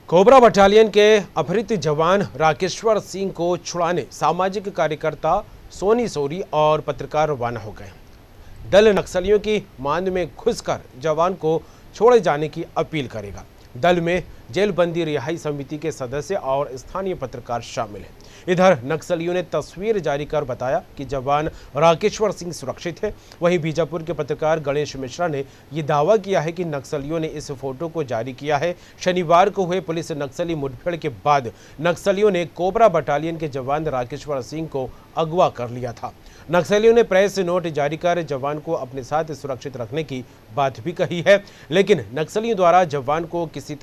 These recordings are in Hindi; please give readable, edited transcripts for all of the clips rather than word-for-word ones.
कोबरा बटालियन के अपहृत जवान राकेश्वर सिंह को छुड़ाने सामाजिक कार्यकर्ता सोनी सोरी और पत्रकार रवाना हो गए। दल नक्सलियों की मांद में घुसकर जवान को छोड़े जाने की अपील करेगा। दल में जेलबंदी रिहाई समिति के सदस्य और स्थानीय पत्रकार शामिल हैं। इधर नक्सलियों ने तस्वीर जारी कर बताया कि जवान राकेश्वर सिंह सुरक्षित है। वहीं बीजापुर के पत्रकार गणेश मिश्रा ने ये दावा किया है कि नक्सलियों ने इस फोटो को जारी किया है। शनिवार को हुए पुलिस नक्सली मुठभेड़ के बाद नक्सलियों ने कोबरा बटालियन के जवान राकेश्वर सिंह को अगवा कर लिया था। नक्सलियों ने प्रेस नोट जारी कर जवान को अपने साथ सुरक्षित रखने की बात भी कही है, लेकिन नक्सलियों द्वारा जवान को किसी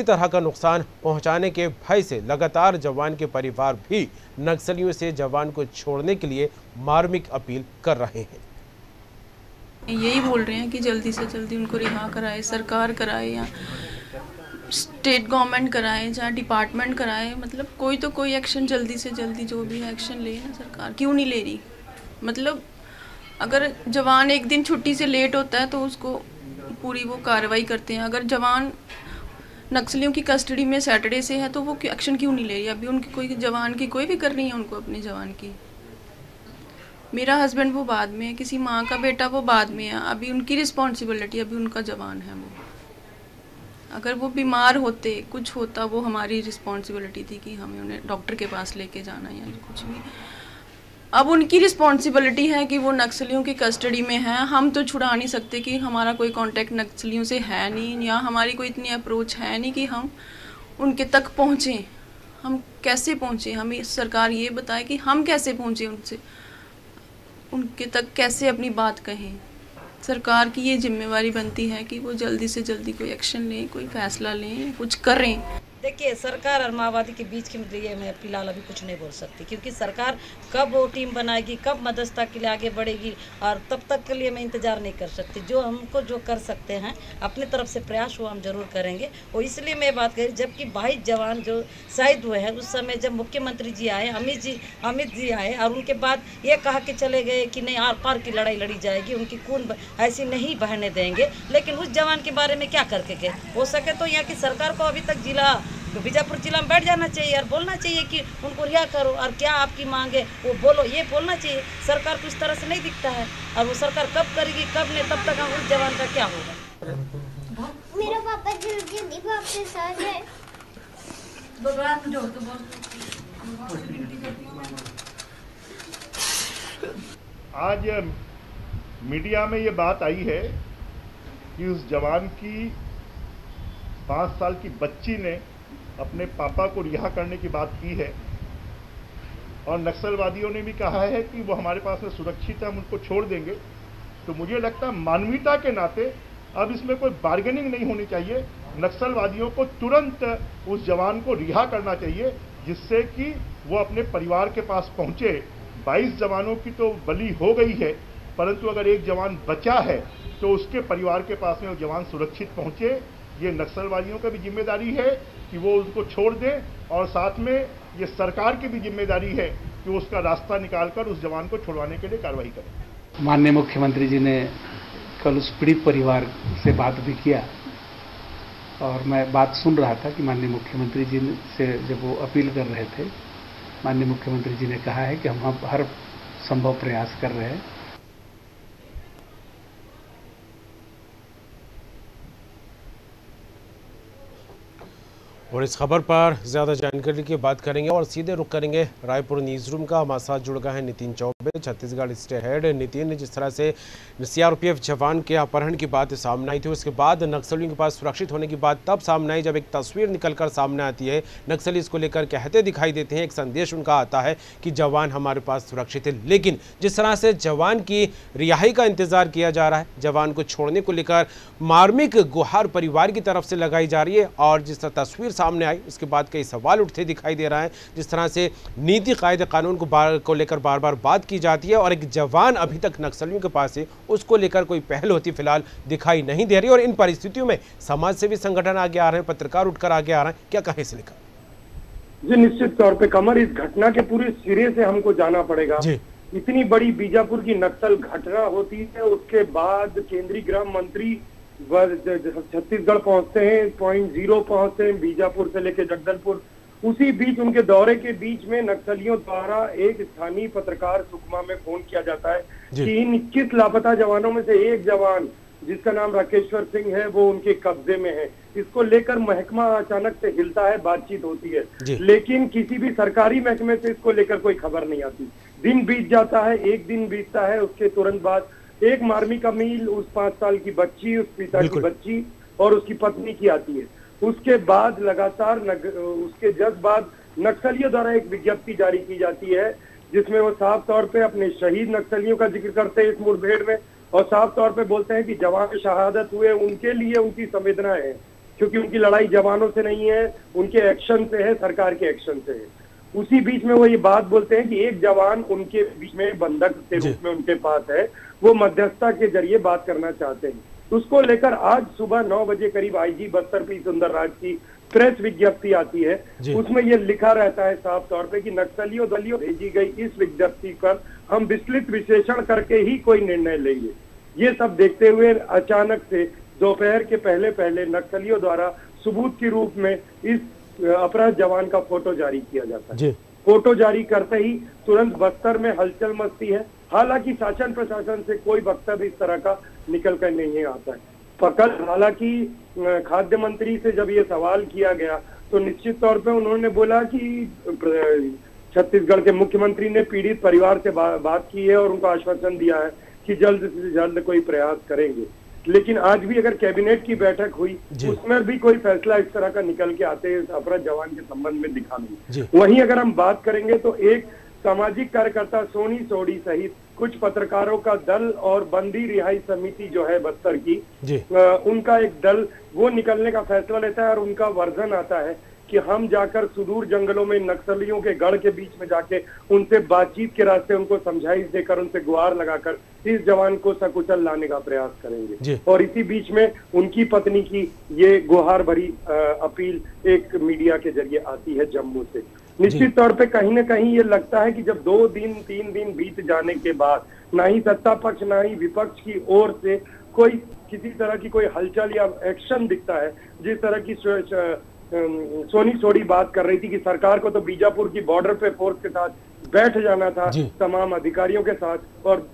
तरह का नुकसान पहुंचाने के भय से लगातार जवान के परिवार भी नक्सलियों से जवान को छोड़ने के लिए मार्मिक अपील कर रहे हैं। यही बोल रहे हैं कि जल्दी से जल्दी उनको रिहा कराए, सरकार कराए या स्टेट गवर्नमेंट कराए, जहाँ डिपार्टमेंट कराए, मतलब कोई तो कोई एक्शन जल्दी से जल्दी जो भी एक्शन ले ना। सरकार क्यों नहीं ले रही? मतलब अगर जवान एक दिन छुट्टी से लेट होता है तो उसको पूरी वो कार्रवाई करते हैं। अगर जवान नक्सलियों की कस्टडी में सैटरडे से है तो वो एक्शन क्यों नहीं ले रही? अभी उनकी कोई जवान की कोई भी कर रही है उनको, अपने जवान की। मेरा हस्बैंड वो बाद में है, किसी माँ का बेटा वो बाद में है। अभी उनकी रिस्पॉन्सिबिलिटी, अभी उनका जवान है वो। अगर वो बीमार होते, कुछ होता, वो हमारी रिस्पॉन्सिबिलिटी थी कि हमें उन्हें डॉक्टर के पास लेके जाना या कुछ भी। अब उनकी रिस्पॉन्सिबिलिटी है कि वो नक्सलियों की कस्टडी में है। हम तो छुड़ा नहीं सकते कि हमारा कोई कांटेक्ट नक्सलियों से है नहीं, या हमारी कोई इतनी अप्रोच है नहीं कि हम उनके तक पहुँचें। हम कैसे पहुँचें? हमें सरकार ये बताए कि हम कैसे पहुँचें उनसे, उनके तक कैसे अपनी बात कहें। सरकार की ये जिम्मेवारी बनती है कि वो जल्दी से जल्दी कोई एक्शन लें, कोई फैसला लें, कुछ करें। देखिए, सरकार और माओवादी के बीच के लिए मैं फिलहाल अभी कुछ नहीं बोल सकती, क्योंकि सरकार कब वो टीम बनाएगी, कब मध्यस्थता के लिए आगे बढ़ेगी, और तब तक के लिए मैं इंतज़ार नहीं कर सकती। जो हमको जो कर सकते हैं अपनी तरफ से प्रयास वो हम जरूर करेंगे। और इसलिए मैं बात करी, जबकि 22 जवान जो शहीद हुए हैं उस समय जब मुख्यमंत्री जी आए, अमित जी आए, और उनके बाद ये कहा कि चले गए कि नहीं, आर पार की लड़ाई लड़ी जाएगी, उनकी खून ऐसी नहीं बहने देंगे। लेकिन उस जवान के बारे में क्या करके गए? हो सके तो यहाँ की सरकार को अभी तक तो बीजापुर जिला में बैठ जाना चाहिए और बोलना चाहिए कि उनको रिहा करो, और क्या आपकी मांग है वो बोलो, ये बोलना चाहिए। सरकार को इस तरह से नहीं दिखता है, और वो सरकार कब करेगी कब नहीं, तब तक हम उस जवान का क्या होगा। मेरा पापा जल्दी वापस आ जाए। आज मीडिया में ये बात आई है कि उस जवान की 5 साल की बच्ची ने अपने पापा को रिहा करने की बात की है, और नक्सलवादियों ने भी कहा है कि वो हमारे पास में सुरक्षित है, हम उनको छोड़ देंगे। तो मुझे लगता है मानवीयता के नाते अब इसमें कोई बार्गेनिंग नहीं होनी चाहिए। नक्सलवादियों को तुरंत उस जवान को रिहा करना चाहिए, जिससे कि वो अपने परिवार के पास पहुंचे। 22 जवानों की तो बलि हो गई है, परंतु अगर एक जवान बचा है तो उसके परिवार के पास में वो जवान सुरक्षित पहुंचे। ये नक्सलवादियों का भी जिम्मेदारी है कि वो उसको छोड़ दें, और साथ में ये सरकार की भी जिम्मेदारी है कि वो उसका रास्ता निकालकर उस जवान को छुड़वाने के लिए कार्रवाई करें। माननीय मुख्यमंत्री जी ने कल उस पीड़ित परिवार से बात भी किया, और मैं बात सुन रहा था कि माननीय मुख्यमंत्री जी से जब वो अपील कर रहे थे, माननीय मुख्यमंत्री जी ने कहा है कि हम हर संभव प्रयास कर रहे हैं। और इस खबर पर ज्यादा जानकारी की बात करेंगे और सीधे रुख करेंगे रायपुर न्यूज रूम का। हमारे साथ जुड़ गए हैं नितिन चौबे, छत्तीसगढ़ स्टेट हेड। नितिन, जिस तरह से सीआरपीएफ जवान के अपहरण की बात सामने आई थी, उसके बाद नक्सलियों के पास सुरक्षित होने की बात तब सामने आई जब एक तस्वीर निकलकर सामने आती है। नक्सली इसको लेकर कहते दिखाई देते हैं, एक संदेश उनका आता है कि जवान हमारे पास सुरक्षित है। लेकिन जिस तरह से जवान की रिहाई का इंतजार किया जा रहा है, जवान को छोड़ने को लेकर मार्मिक गुहार परिवार की तरफ से लगाई जा रही है, और जिस तरह तस्वीर सामने आई उसके बाद कई सवाल उठते दिखाई दे रहा है। जिस तरह से नीति कायदे कानून को लेकर बार बार बात की जाती है, और एक जवान अभी तक नक्सलियों के पास है, उसको लेकर कोई पहल होती फिलहाल दिखाई नहीं दे रही। और इन परिस्थितियों में समाज सेवी संगठन आगे आ रहे हैं, पत्रकार उठकर आगे आ रहे हैं, क्या कहें इसे लेकर? जी, निश्चित तौर पे कमर, इस घटना के पूरे सिरे से हमको जाना पड़ेगा। इतनी बड़ी बीजापुर की नक्सल घटना होती है, उसके बाद केंद्रीय गृह मंत्री छत्तीसगढ़ पहुंचते हैं, .0 पहुंचते हैं, बीजापुर से लेकर जगदलपुर। उसी बीच उनके दौरे के बीच में नक्सलियों द्वारा एक स्थानीय पत्रकार सुकमा में फोन किया जाता है कि इन 21 लापता जवानों में से एक जवान जिसका नाम राकेश्वर सिंह है वो उनके कब्जे में है। इसको लेकर महकमा अचानक से हिलता है, बातचीत होती है, लेकिन किसी भी सरकारी महकमे से इसको लेकर कोई खबर नहीं आती। दिन बीत जाता है, एक दिन बीतता है, उसके तुरंत बाद एक मार्मिक मील उस 5 साल की बच्ची, उस पिता की बच्ची और उसकी पत्नी की आती है। उसके बाद लगातार उसके जस्ट बाद नक्सलियों द्वारा एक विज्ञप्ति जारी की जाती है जिसमें वो साफ तौर पे अपने शहीद नक्सलियों का जिक्र करते हैं इस मुठभेड़ में, और साफ तौर पे बोलते हैं कि जवान शहादत हुए उनके लिए उनकी संवेदना है, क्योंकि उनकी लड़ाई जवानों से नहीं है, उनके एक्शन से है, सरकार के एक्शन से है। उसी बीच में वो ये बात बोलते हैं कि एक जवान उनके बीच में बंधक के रूप में उनके पास है, वो मध्यस्थता के जरिए बात करना चाहते हैं। उसको लेकर आज सुबह 9 बजे करीब आईजी बस्तर पी सुंदरराज की प्रेस विज्ञप्ति आती है। उसमें ये लिखा रहता है साफ तौर पे कि नक्सलियों दलियों भेजी गई इस विज्ञप्ति पर हम विस्तृत विश्लेषण करके ही कोई निर्णय लेंगे। ये सब देखते हुए अचानक से दोपहर के पहले पहले नक्सलियों द्वारा सबूत के रूप में इस अपराध जवान का फोटो जारी किया जाता है। फोटो जारी करते ही तुरंत बस्तर में हलचल मचती है। हालांकि शासन प्रशासन से कोई वक्तव्य इस तरह का निकल कर नहीं आता है। कल हालांकि खाद्य मंत्री से जब ये सवाल किया गया तो निश्चित तौर पे उन्होंने बोला कि छत्तीसगढ़ के मुख्यमंत्री ने पीड़ित परिवार से बात की है और उनको आश्वासन दिया है कि जल्द से जल्द कोई प्रयास करेंगे। लेकिन आज भी अगर कैबिनेट की बैठक हुई उसमें भी कोई फैसला इस तरह का निकल के आते हैं अपराध जवान के संबंध में दिखा नहीं। वहीं अगर हम बात करेंगे तो एक सामाजिक कार्यकर्ता सोनी सोडी सहित कुछ पत्रकारों का दल और बंदी रिहाई समिति जो है बस्तर की, उनका एक दल वो निकलने का फैसला लेता है और उनका वर्जन आता है कि हम जाकर सुदूर जंगलों में नक्सलियों के गढ़ के बीच में जाके उनसे बातचीत के रास्ते उनको समझाइश देकर उनसे गुहार लगाकर इस जवान को सकुशल लाने का प्रयास करेंगे। और इसी बीच में उनकी पत्नी की ये गुहार भरी अपील एक मीडिया के जरिए आती है जम्मू से। निश्चित तौर पे कहीं ना कहीं ये लगता है कि जब 2 दिन 3 दिन बीत जाने के बाद ना ही सत्ता पक्ष ना ही विपक्ष की ओर से कोई किसी तरह की कोई हलचल या एक्शन दिखता है, जिस तरह की सोनी सोडी बात कर रही थी कि सरकार को तो बीजापुर की बॉर्डर पे फोर्स के साथ बैठ जाना था तमाम अधिकारियों के साथ और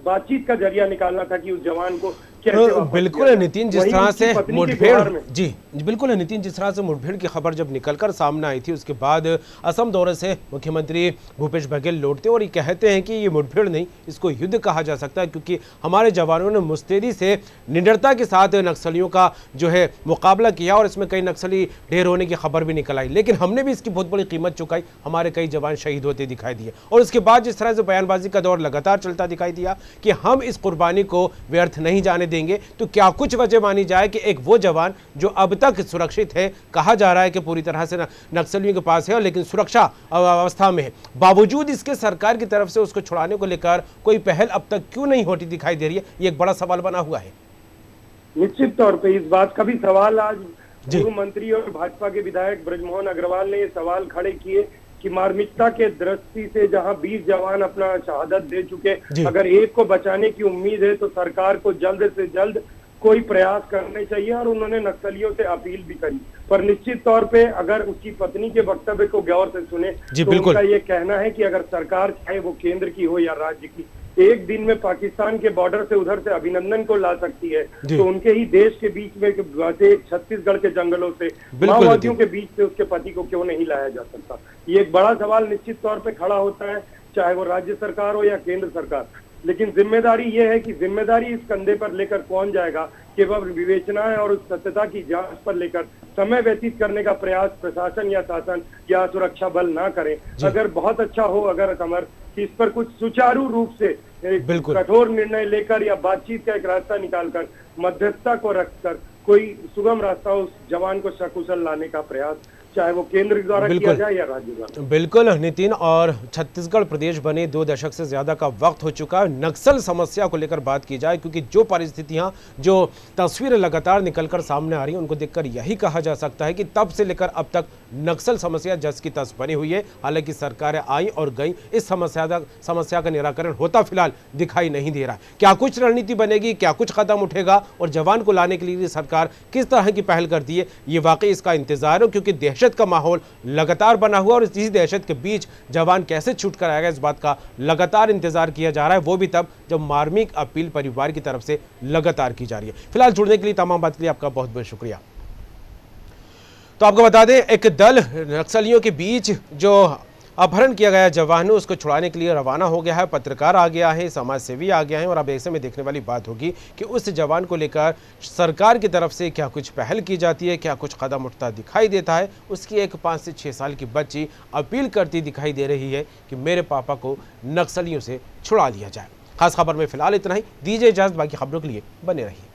बातचीत का जरिया निकालना था कि उस जवान को बिल्कुल नितिन, जिस तरह से मुठभेड़ बिल्कुल नितिन, जिस तरह से मुठभेड़ की खबर जब निकलकर सामने आई थी उसके बाद असम दौरे से मुख्यमंत्री भूपेश बघेल लौटते और ये कहते हैं कि ये मुठभेड़ नहीं, इसको युद्ध कहा जा सकता है, क्योंकि हमारे जवानों ने मुस्तैदी से निडरता के साथ नक्सलियों का जो है मुकाबला किया और इसमें कई नक्सली ढेर होने की खबर भी निकल आई, लेकिन हमने भी इसकी बहुत बड़ी कीमत चुकाई, हमारे कई जवान शहीद होते दिखाई दिए। और उसके बाद जिस तरह से बयानबाजी का दौर लगातार चलता दिखाई दिया कि हम इस कुर्बानी को व्यर्थ नहीं जाने देंगे, तो क्या कुछ वजह मानी जाए कि एक वो जवान जो अब तक सुरक्षित है, कहा जा रहा है कि पूरी तरह से नक्सलियों के पास है लेकिन सुरक्षा अवस्था में है, बावजूद इसके सरकार की तरफ से उसको छुड़ाने को लेकर कोई पहल अब तक क्यों नहीं होती दिखाई दे रही है? ये एक बड़ा सवाल बना हुआ है। निश्चित तौर पे इस बात का भी सवाल आज पूर्व मंत्री और भाजपा के विधायक ब्रजमोहन अग्रवाल ने ये सवाल खड़े किए कि मार्मिकता के दृष्टि से जहां 20 जवान अपना शहादत दे चुके, अगर एक को बचाने की उम्मीद है तो सरकार को जल्द से जल्द कोई प्रयास करने चाहिए। और उन्होंने नक्सलियों से अपील भी करी, पर निश्चित तौर पे अगर उसकी पत्नी के वक्तव्य को गौर से सुने तो उनका ये कहना है कि अगर सरकार चाहे वो केंद्र की हो या राज्य की, एक दिन में पाकिस्तान के बॉर्डर से उधर से अभिनंदन को ला सकती है, तो उनके ही देश के बीच में छत्तीसगढ़ के जंगलों से माओवादियों के बीच से उसके पति को क्यों नहीं लाया जा सकता? ये एक बड़ा सवाल निश्चित तौर पे खड़ा होता है, चाहे वो राज्य सरकार हो या केंद्र सरकार। लेकिन जिम्मेदारी ये है कि जिम्मेदारी इस कंधे पर लेकर कौन जाएगा, केवल विवेचना और उस सत्यता की जांच पर लेकर समय व्यतीत करने का प्रयास प्रशासन या शासन या सुरक्षा बल ना करें। अगर बहुत अच्छा हो अगर कमर कि इस पर कुछ सुचारू रूप से कठोर निर्णय लेकर या बातचीत का एक रास्ता निकालकर मध्यस्थता को रखकर कोई सुगम रास्ता उस जवान को सकुशल लाने का प्रयास चाहे वो केंद्र द्वारा किया जाए या राज्य द्वारा। बिल्कुल नितिन, और छत्तीसगढ़ प्रदेश बने 2 दशक से ज्यादा का वक्त हो चुका है। नक्सल समस्या को लेकर बात की जाए, क्योंकि जो परिस्थितियां, जो तस्वीरें लगातार निकलकर सामने आ रही हैं, उनको देखकर यही कहा जा सकता है कि तब से लेकर अब तक नक्सल समस्या जस की तस बनी हुई है। हालांकि सरकारें आई और गई, इस समस्या का निराकरण होता फिलहाल दिखाई नहीं दे रहा है। क्या कुछ रणनीति बनेगी, क्या कुछ कदम उठेगा और जवान को लाने के लिए सरकार किस तरह की पहल करती है, ये वाकई इसका इंतजार है, क्योंकि दहशत का माहौल लगातार बना हुआ और इसी दहशत के बीच जवान कैसे छूट कर आएगा, इस बात का लगातार इंतजार किया जा रहा है। वो भी तब जब मार्मिक अपील परिवार की तरफ से लगातार की जा रही है। फिलहाल जुड़ने के लिए, तमाम बात के लिए आपका बहुत बहुत शुक्रिया। तो आपको बता दें, एक दल नक्सलियों के बीच जो अपहरण किया गया जवान है उसको छुड़ाने के लिए रवाना हो गया है। पत्रकार आ गया है, समाज सेवी आ गया है, और अब ऐसे में देखने वाली बात होगी कि उस जवान को लेकर सरकार की तरफ से क्या कुछ पहल की जाती है, क्या कुछ कदम उठता दिखाई देता है। उसकी एक 5 से 6 साल की बच्ची अपील करती दिखाई दे रही है कि मेरे पापा को नक्सलियों से छुड़ा लिया जाए। खास खबर में फिलहाल इतना ही। दीजिए इजाजत, बाकी खबरों के लिए बने रहिए।